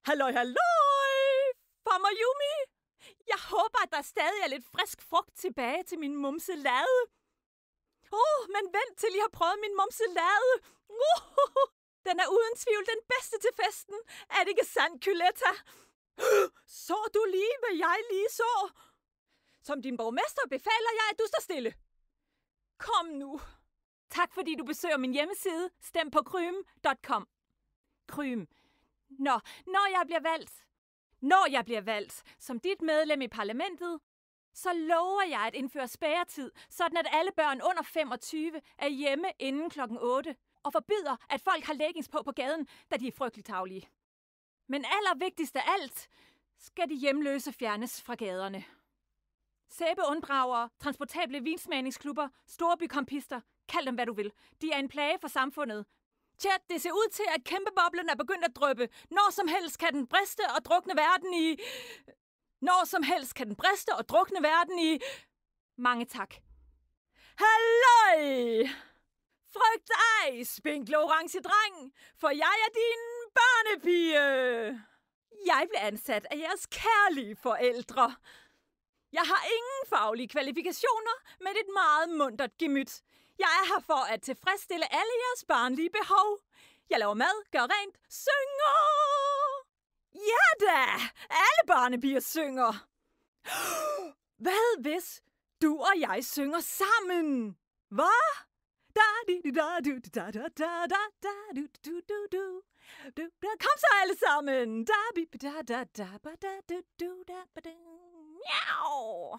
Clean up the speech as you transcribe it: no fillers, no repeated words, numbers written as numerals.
Halløj, halløj! Farmer Yumi! Jeg håber, at der stadig er lidt frisk frugt tilbage til min mumselade. Men vent til I har prøvet min mumselade. Den er uden tvivl den bedste til festen. Er det ikke sandt, Kyletta? Så du lige, hvad jeg lige så? Som din borgmester befaler jeg, at du står stille. Kom nu. Tak fordi du besøger min hjemmeside, stempåkrym.com. Krym. Når jeg bliver valgt som dit medlem i parlamentet, så lover jeg at indføre spærretid, sådan at alle børn under 25 er hjemme inden klokken 8, og forbyder, at folk har leggings på gaden, da de er frygteligt tarvelige. Men allervigtigst af alt, skal de hjemløse fjernes fra gaderne. Sæbeunddragere, transportable vinsmagningsklubber, storbykampister, kald dem hvad du vil. De er en plage for samfundet. Chat, det ser ud til, at kæmpeboblen er begyndt at dryppe. Når som helst kan den briste og drukne verden i... Mange tak. Halløj! Frygt ej, spinkle orange dreng, for jeg er din børnepige. Jeg blev ansat af jeres kærlige forældre. Jeg har ingen faglige kvalifikationer, men et meget muntert gemyt. Jeg er her for at tilfredsstille alle jeres barnlige behov. Jeg laver mad, gør rent, synger. Ja da, alle barnepiger synger. Hvad hvis du og jeg synger sammen? Hvad? Kom så alle sammen. Miau.